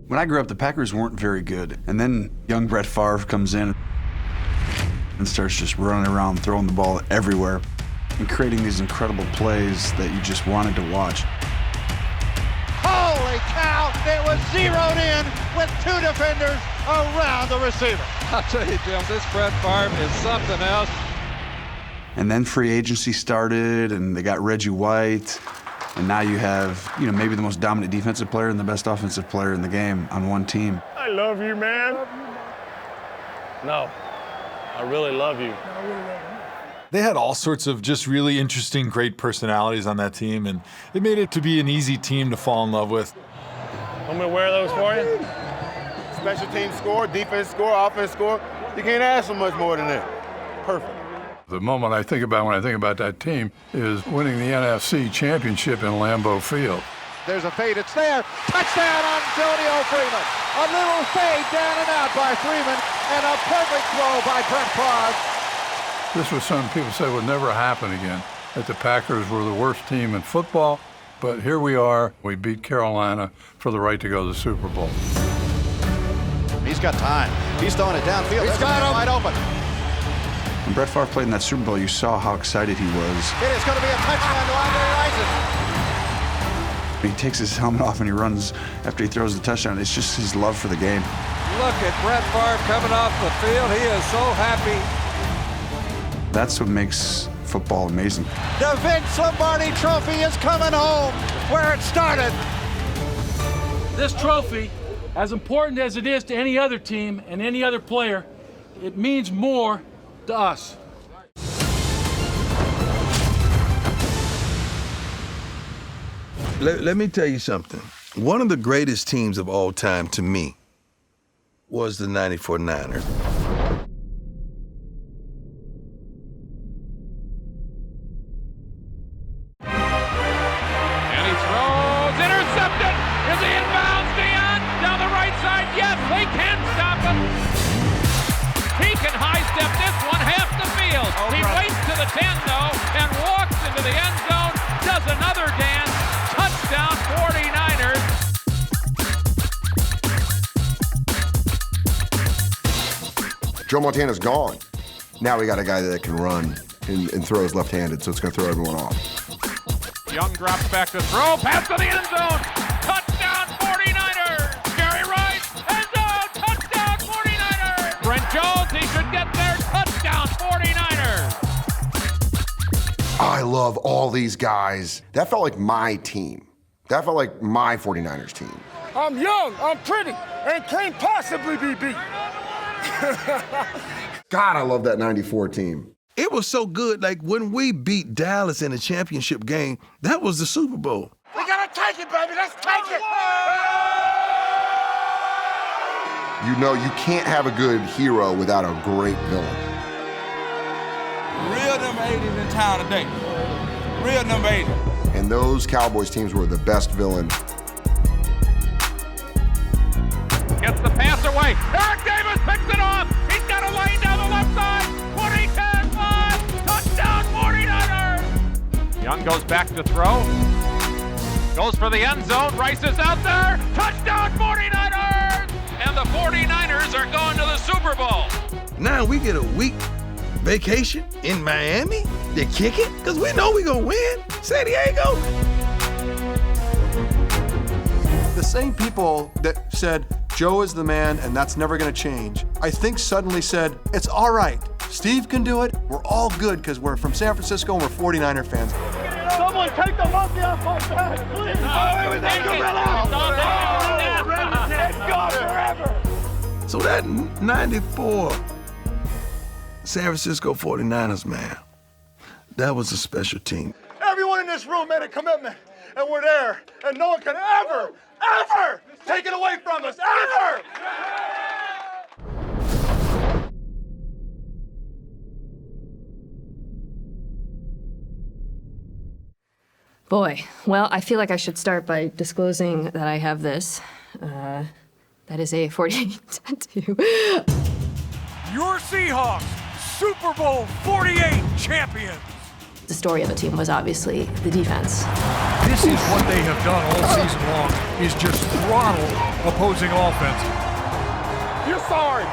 When I grew up, the Packers weren't very good. And then young Brett Favre comes in and starts just running around, throwing the ball everywhere, and creating these incredible plays that you just wanted to watch. Holy cow! It was zeroed in with two defenders around the receiver. I'll tell you, Jim, this Brett Favre is something else. And then free agency started, and they got Reggie White, and now you have, maybe the most dominant defensive player and the best offensive player in the game on one team. I love you, man. No, I really love you. They had all sorts of just really interesting, great personalities on that team, and it made it to be an easy team to fall in love with. I'm gonna wear those for you. Special team score, defense score, offense score. You can't ask for much more than that. Perfect. The moment I think about when I think about that team is winning the NFC championship in Lambeau Field. There's a fade, it's there. Touchdown on Antonio Freeman. A little fade down and out by Freeman, and a perfect throw by Brett Favre. This was something people said would never happen again, that the Packers were the worst team in football, but here we are. We beat Carolina for the right to go to the Super Bowl. He's got time. He's throwing it downfield. He's got him wide open. When Brett Favre played in that Super Bowl, you saw how excited he was. It is going to be a touchdown to Andre Rison. He takes his helmet off and he runs after he throws the touchdown. It's just his love for the game. Look at Brett Favre coming off the field. He is so happy. That's what makes football amazing. The Vince Lombardi Trophy is coming home where it started. This trophy, as important as it is to any other team and any other player, it means more to us. Let me tell you something. One of the greatest teams of all time to me was the 94 Niners. He waits to the 10, though, and walks into the end zone, does another dance, touchdown 49ers. Joe Montana's gone. Now we got a guy that can run and throw his left-handed, so it's going to throw everyone off. Young drops back to throw, pass to the end zone, touchdown 49ers. Jerry Rice, end zone, touchdown 49ers. Brent Jones, he should get there, touchdown 49ers. I love all these guys. That felt like my team. That felt like my 49ers team. I'm young, I'm pretty, and can't possibly be beat. God, I love that 94 team. It was so good, like when we beat Dallas in a championship game, that was the Super Bowl. We gotta take it, baby, let's take it! You know, you can't have a good hero without a great villain. Real number 8 is in town today. Real number 8. And those Cowboys teams were the best villain. Gets the pass away. Eric Davis picks it off. He's got a lane down the left side. 20-10-5. Touchdown 49ers. Young goes back to throw. Goes for the end zone. Rice is out there. Touchdown 49ers. And the 49ers are going to the Super Bowl. Now we get a week vacation in Miami to kick it, because we know we're going to win. San Diego. The same people that said, Joe is the man and that's never going to change, I think suddenly said, it's all right. Steve can do it. We're all good because we're from San Francisco and we're 49er fans. Someone take the monkey off my back, please. It's gone forever. So that 94 San Francisco 49ers, man, that was a special team. Everyone in this room made a commitment, and we're there, and no one can ever take it away from us, ever! Boy, well, I feel like I should start by disclosing that I have this. That is a 48 tattoo. Your Seahawks, Super Bowl 48 champions. The story of the team was obviously the defense. This is what they have done all season long. is just throttle opposing offense. You're sorry.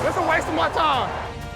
That's a waste of my time.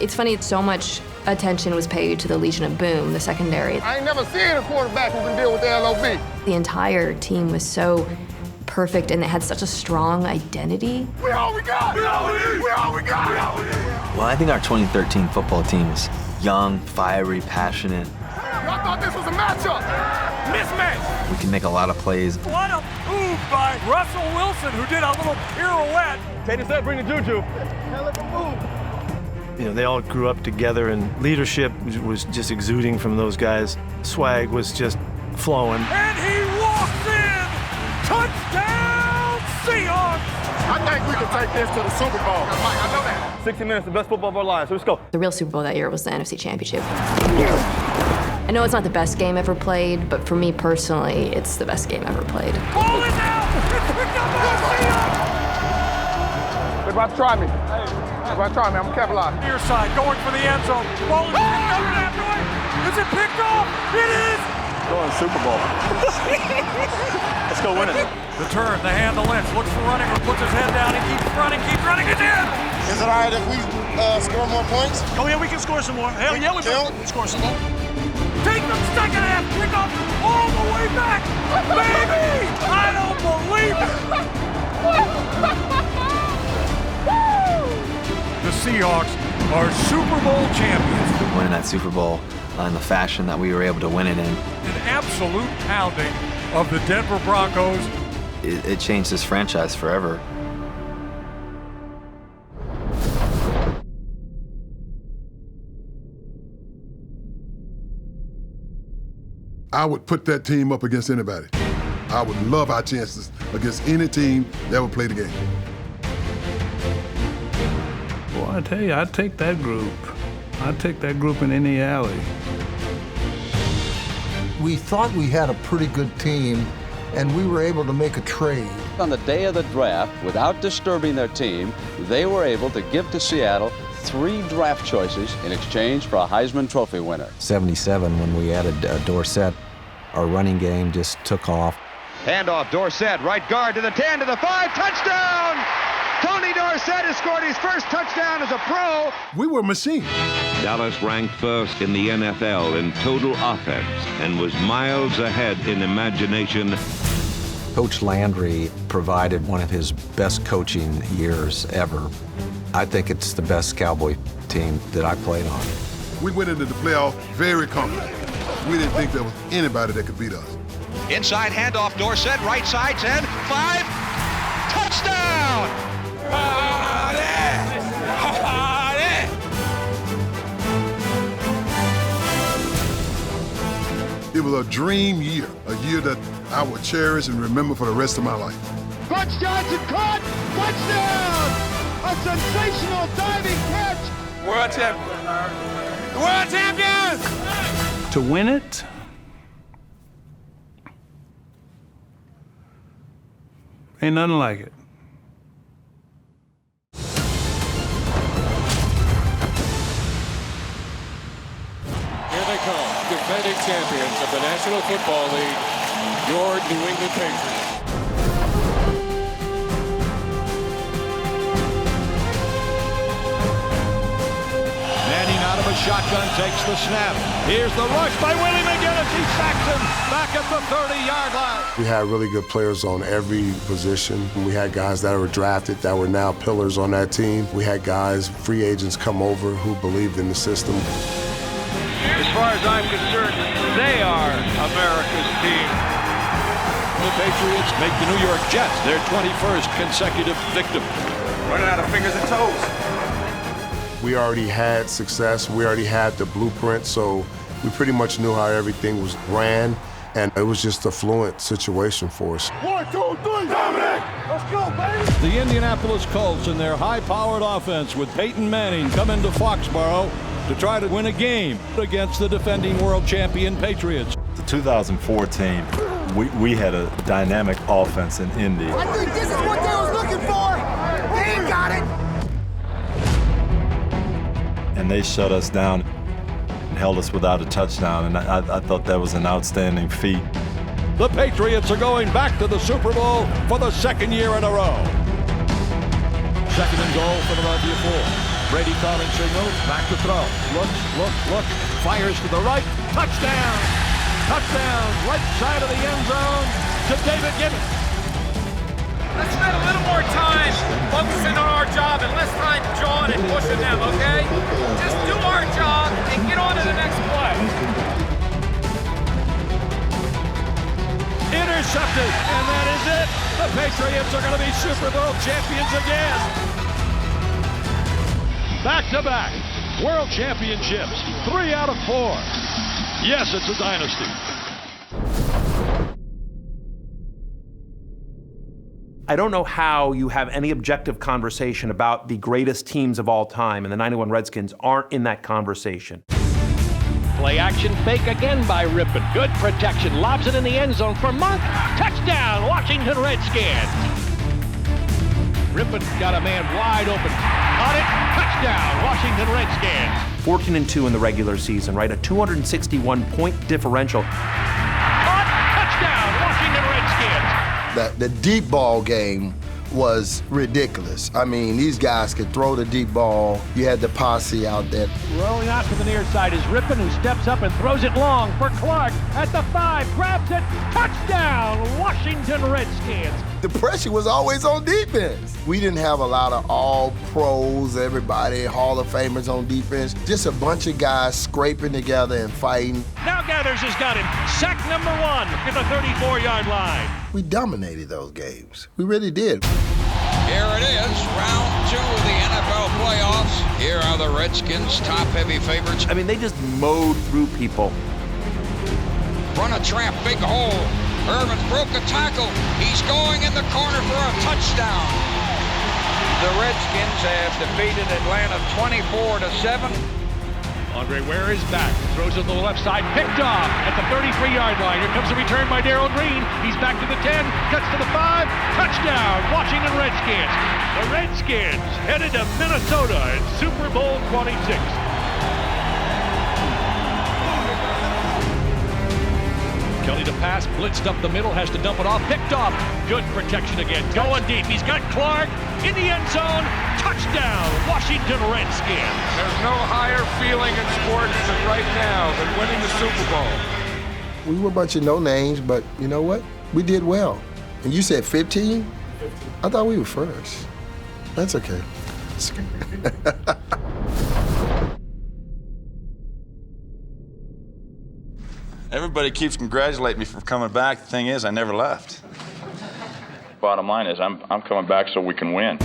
It's funny, so much attention was paid to the Legion of Boom, the secondary. I ain't never seen a quarterback who can deal with the LOB. The entire team was so perfect, and they had such a strong identity. We all we got! We all we need! We all we got! We all we need! Well, I think our 2013 football team is young, fiery, passionate. I thought this was a matchup! Mismatch! We can make a lot of plays. What a move by Russell Wilson, who did a little pirouette. Tatum said bring the juju. Hell of a move. You know, they all grew up together, and leadership was just exuding from those guys. Swag was just flowing. And he walks in! Touchdown, Seahawks! I think we can take this to the Super Bowl. Mike, I know that. 60 minutes, the best football of our lives. So let's go. The real Super Bowl that year was the NFC Championship. I know it's not the best game ever played, but for me personally, it's the best game ever played. Ball is out! It's picked up by the Seahawks! They're about to try me. They're about to try me. I'm gonna capitalize. Near side, going for the end zone. Ball is picked up in that way. Is it picked off? It is! Going Super Bowl. Let's go win it. The turn, the hand, the left, looks for running, or puts his head down and keeps running, it's in! Is it all right if we score more points? Oh yeah, we can score some more. Hell yeah, we can score some more. Take them second half, pick up all the way back! Baby! I don't believe it! The Seahawks are Super Bowl champions. Winning that Super Bowl in the fashion that we were able to win it in. An absolute pounding of the Denver Broncos. It changed this franchise forever. I would put that team up against anybody. I would love our chances against any team that would play the game. Well, I tell you, I'd take that group. I'd take that group in any alley. We thought we had a pretty good team, and we were able to make a trade. On the day of the draft, without disturbing their team, they were able to give to Seattle 3 draft choices in exchange for a Heisman Trophy winner. 77, when we added Dorsett, our running game just took off. Handoff, Dorsett, right guard to the 10, to the 5, touchdown! Tony Dorsett has scored his first touchdown as a pro. We were machines. Dallas ranked first in the NFL in total offense and was miles ahead in imagination. Coach Landry provided one of his best coaching years ever. I think it's the best Cowboy team that I played on. We went into the playoff very confident. We didn't think there was anybody that could beat us. Inside handoff, Dorsett, right side, 10, 5, touchdown! It was a dream year, a year that I would cherish and remember for the rest of my life. Clutch Johnson caught! Touchdown! A sensational diving catch! World champion! World champions! To win it, ain't nothing like it. Here they come, defending champions of the National Football League, your New England Patriots. Manning out of a shotgun takes the snap. Here's the rush by Willie McGinnis. He sacks him back at the 30-yard line. We had really good players on every position. We had guys that were drafted that were now pillars on that team. We had guys, free agents come over who believed in the system. As far as I'm concerned, they are America's team. The Patriots make the New York Jets their 21st consecutive victim. Running out of fingers and toes. We already had success. We already had the blueprint, so we pretty much knew how everything was ran, and it was just a fluent situation for us. 1, 2, 3, Dominic! Let's go, baby! The Indianapolis Colts and their high-powered offense with Peyton Manning come into Foxborough to try to win a game against the defending world champion Patriots. The 2004 team, we had a dynamic offense in Indy. I think this is what they was looking for! They ain't got it! And they shut us down and held us without a touchdown, and I thought that was an outstanding feat. The Patriots are going back to the Super Bowl for the second year in a row. Second and goal, Philadelphia 4. Brady calling signal, back to throw. Looks, fires to the right. Touchdown! Touchdown, right side of the end zone to David Gibbons. Let's spend a little more time focusing on our job and less time jawing and pushing them, okay? Just do our job and get on to the next play. Intercepted, and that is it. The Patriots are going to be Super Bowl champions again. Back-to-back World Championships, 3 out of 4. Yes, it's a dynasty. I don't know how you have any objective conversation about the greatest teams of all time, and the '91 Redskins aren't in that conversation. Play action fake again by Rippon. Good protection. Lobs it in the end zone for Monk. Touchdown, Washington Redskins. Rippon got a man wide open. Caught it. Touchdown, Washington Redskins. 14-2 in the regular season, right? A 261-point differential. Caught. Touchdown, Washington Redskins. The deep ball game was ridiculous. I mean, these guys could throw the deep ball. You had the posse out there. Rolling out to the near side is Rippon, who steps up and throws it long for Clark at the 5, grabs it, touchdown, Washington Redskins. The pressure was always on defense. We didn't have a lot of all pros, everybody, Hall of Famers on defense. Just a bunch of guys scraping together and fighting. Now Gathers has got him. Sack number 1 at the 34-yard line. We dominated those games. We really did. Here it is, round 2 of the NFL playoffs. Here are the Redskins, top-heavy favorites. I mean, they just mowed through people. Run a trap, big hole. Irvin broke a tackle. He's going in the corner for a touchdown. The Redskins have defeated Atlanta 24-7. Andre Ware is back. Throws it to the left side. Picked off at the 33-yard line. Here comes the return by Darrell Green. He's back to the 10. Cuts to the 5. Touchdown, Washington Redskins. The Redskins headed to Minnesota in Super Bowl 26. Kelly to pass, blitzed up the middle, has to dump it off, picked off. Good protection again, going deep. He's got Clark in the end zone. Touchdown, Washington Redskins. There's no higher feeling in sports than right now than winning the Super Bowl. We were a bunch of no-names, but you know what? We did well. And you said 15? I thought we were first. That's okay. That's okay. Everybody keeps congratulating me for coming back. The thing is, I never left. Bottom line is, I'm coming back so we can win.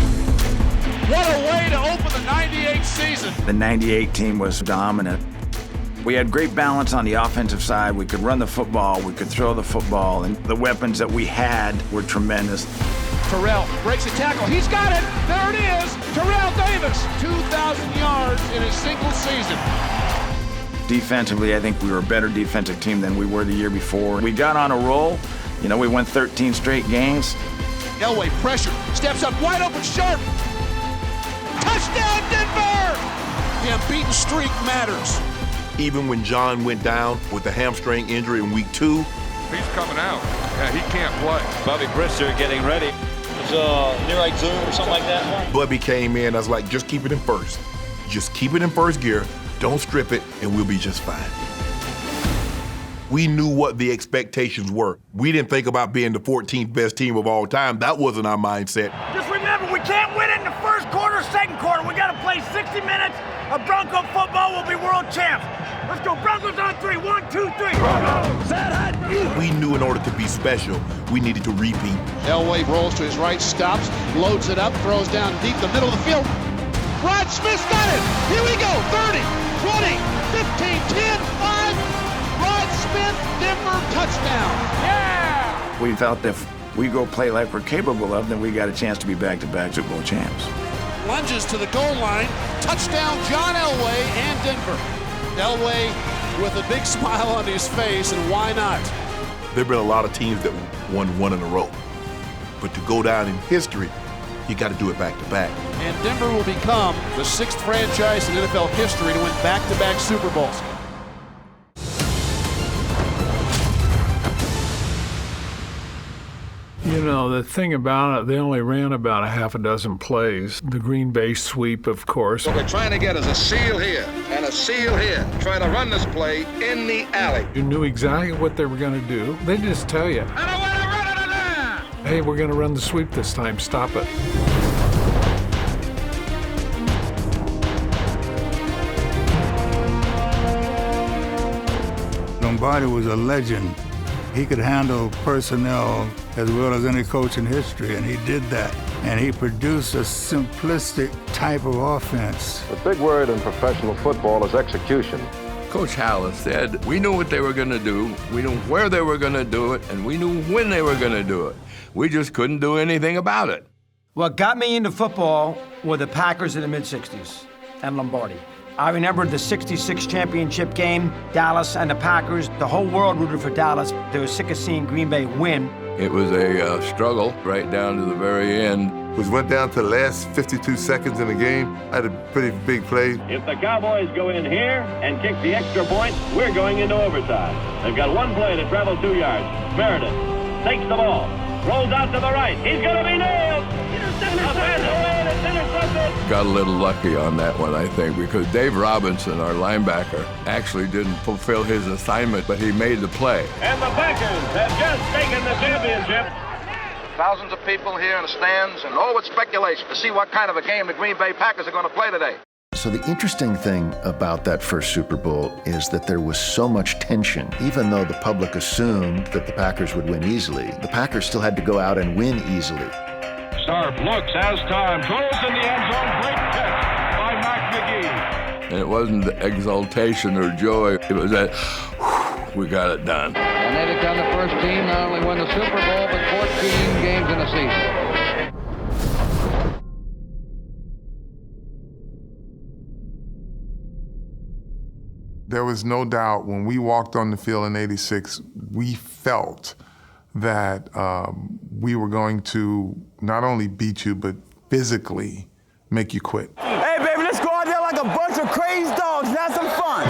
What a way to open the 98 season. The 98 team was dominant. We had great balance on the offensive side. We could run the football, we could throw the football, and the weapons that we had were tremendous. Terrell breaks a tackle. He's got it. There it is. Terrell Davis, 2,000 yards in a single season. Defensively, I think we were a better defensive team than we were the year before. We got on a roll. You know, we won 13 straight games. Elway pressure, steps up, wide open, sharp. Touchdown, Denver! The unbeaten streak matters. Even when John went down with the hamstring injury in week 2. He's coming out. Yeah, he can't play. Bobby Brister getting ready. It's near right zoom or something like that. Bubby came in, I was like, just keep it in first. Just keep it in first gear. Don't strip it, and we'll be just fine. We knew what the expectations were. We didn't think about being the 14th best team of all time. That wasn't our mindset. Just remember, we can't win it in the first quarter, second quarter. We got to play 60 minutes of Bronco football. We'll be world champs. Let's go, Broncos on 3. 1, 2, 3. Broncos! We knew in order to be special, we needed to repeat. Elway rolls to his right, stops, loads it up, throws down deep the middle of the field. Rod Smith's got it. Here we go. 30, 20, 15, 10, 5. Rod Smith, Denver touchdown. Yeah! We felt that if we go play like we're capable of, then we got a chance to be back-to-back Super Bowl champs. Lunges to the goal line. Touchdown, John Elway and Denver. Elway with a big smile on his face, and why not? There have been a lot of teams that won 1 in a row. But to go down in history, you got to do it back-to-back. And Denver will become the 6th franchise in NFL history to win back-to-back Super Bowls. You know, the thing about it, they only ran about a half a dozen plays. The Green Bay sweep, of course. What we're trying to get is a seal here and a seal here. Trying to run this play in the alley. You knew exactly what they were going to do. They just tell you, hey, we're going to run the sweep this time. Stop it. Lombardi was a legend. He could handle personnel as well as any coach in history, and he did that. And he produced a simplistic type of offense. The big word in professional football is execution. Coach Hallis said, we knew what they were going to do, we knew where they were going to do it, and we knew when they were going to do it. We just couldn't do anything about it. What got me into football were the Packers in the mid-'60s and Lombardi. I remember the '66 championship game, Dallas and the Packers. The whole world rooted for Dallas. They were sick of seeing Green Bay win. It was a struggle right down to the very end. We went down to the last 52 seconds in the game. I had a pretty big play. If the Cowboys go in here and kick the extra point, we're going into overtime. They've got one play to travel 2 yards. Meredith takes the ball, rolls out to the right. He's going to be nailed. Got a little lucky on that one, I think, because Dave Robinson, our linebacker, actually didn't fulfill his assignment, but he made the play. And the Packers have just taken the championship. Thousands of people here in the stands, and all with speculation to see what kind of a game the Green Bay Packers are going to play today. So the interesting thing about that first Super Bowl is that there was so much tension. Even though the public assumed that the Packers would win easily, the Packers still had to go out and win easily. Sharp looks, has time, throws in the end zone, great catch by Mac McGee. And it wasn't exultation or joy, it was that, we got it done. And they become the first team not only win the Super Bowl, but 14 games in a season. There was no doubt when we walked on the field in '86, we felt that we were going to not only beat you, but physically make you quit. Hey, baby, let's go out there like a bunch of crazy dogs and have some fun.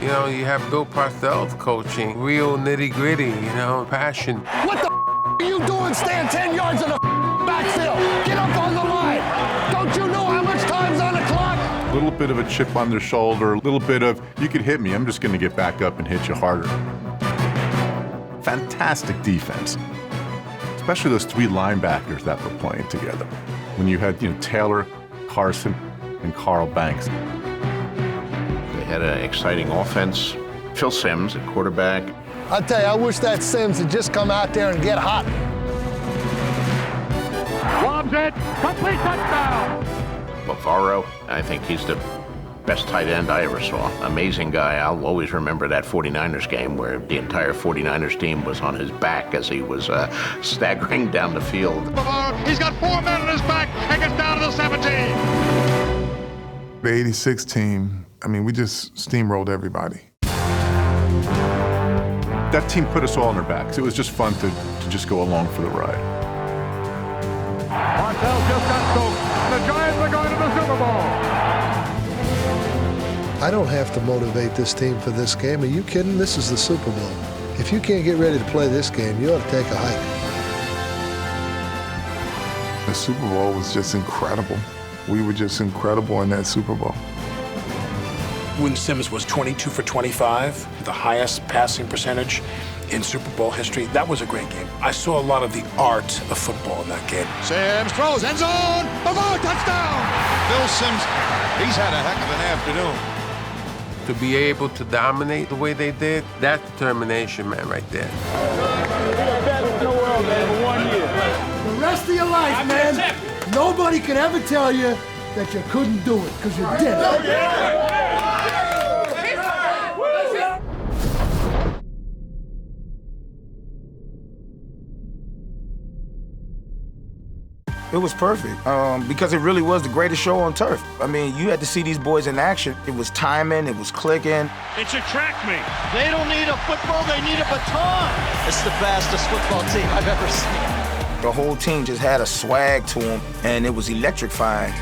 You know, you have Bill Parcells coaching, real nitty-gritty, passion. What the are you doing staying 10 yards in the backfield? Get up on the line. Don't you know how much time's on the clock? A little bit of a chip on their shoulder, a little bit of, you could hit me, I'm just gonna get back up and hit you harder. Fantastic defense, especially those three linebackers that were playing together. When you had, Taylor, Carson, and Carl Banks. They had an exciting offense. Phil Simms at quarterback. I tell you, I wish that Simms would just come out there and get hot. Lobs it, complete touchdown. Bavaro, I think he's the best tight end I ever saw. Amazing guy. I'll always remember that 49ers game where the entire 49ers team was on his back as he was staggering down the field. Bavaro, he's got 4 men on his back and gets down to the 17. The '86 team, we just steamrolled everybody. That team put us all on their backs. It was just fun to just go along for the ride. Martell just got soaked. The Giants are going to the Super Bowl. I don't have to motivate this team for this game. Are you kidding? This is the Super Bowl. If you can't get ready to play this game, you ought to take a hike. The Super Bowl was just incredible. We were just incredible in that Super Bowl. When Simms was 22 for 25, the highest passing percentage in Super Bowl history, that was a great game. I saw a lot of the art of football in that game. Simms throws, end zone, Bavaro, touchdown! Phil Simms, he's had a heck of an afternoon. To be able to dominate the way they did, that's determination, man, right there. Best in the world, man, for 1 year. The rest of your life, man, nobody can ever tell you that you couldn't do it, because you did it. It was perfect because it really was the greatest show on turf. You had to see these boys in action. It was timing, it was clicking. It's a track meet. They don't need a football, they need a baton. It's the fastest football team I've ever seen. The whole team just had a swag to them, and it was electrifying.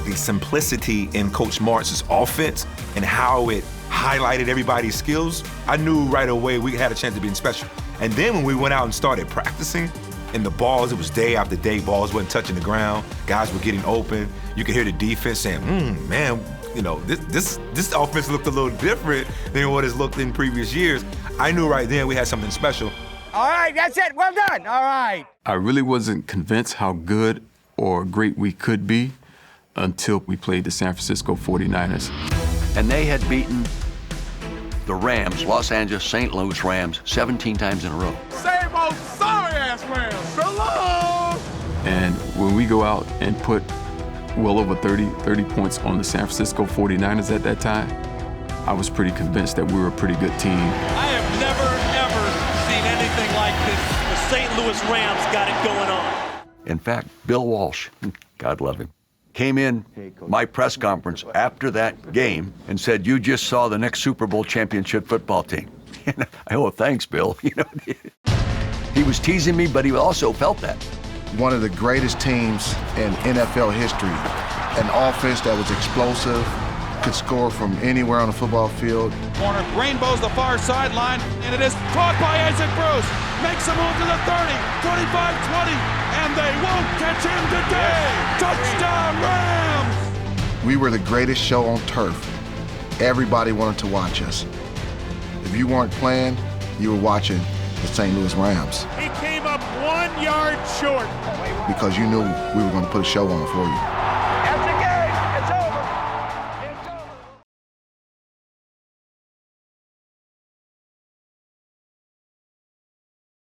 The simplicity in Coach Martz's offense and how it highlighted everybody's skills, I knew right away we had a chance of being special. And then when we went out and started practicing, and the balls, it was day after day, balls wasn't touching the ground, guys were getting open. You could hear the defense saying, man, you know, this offense looked a little different than what it's looked in previous years. I knew right then we had something special. All right, that's it. Well done. All right. I really wasn't convinced how good or great we could be until we played the San Francisco 49ers. And they had beaten the Rams, Los Angeles, St. Louis Rams, 17 times in a row. Same old sorry-ass Rams. So long. And when we go out and put well over 30 points on the San Francisco 49ers at that time, I was pretty convinced that we were a pretty good team. I have never, ever seen anything like this. The St. Louis Rams got it going on. In fact, Bill Walsh, God love him, came in my press conference after that game and said, "You just saw the next Super Bowl championship football team." And oh, thanks, Bill. You know, he was teasing me, but he also felt that. One of the greatest teams in NFL history, an offense that was explosive, could score from anywhere on the football field. Corner rainbows the far sideline, and it is caught by Isaac Bruce. Makes a move to the 30, 25-20, and they won't catch him today. Touchdown Rams! We were the greatest show on turf. Everybody wanted to watch us. If you weren't playing, you were watching the St. Louis Rams. He came up 1 yard short. Because you knew we were going to put a show on for you.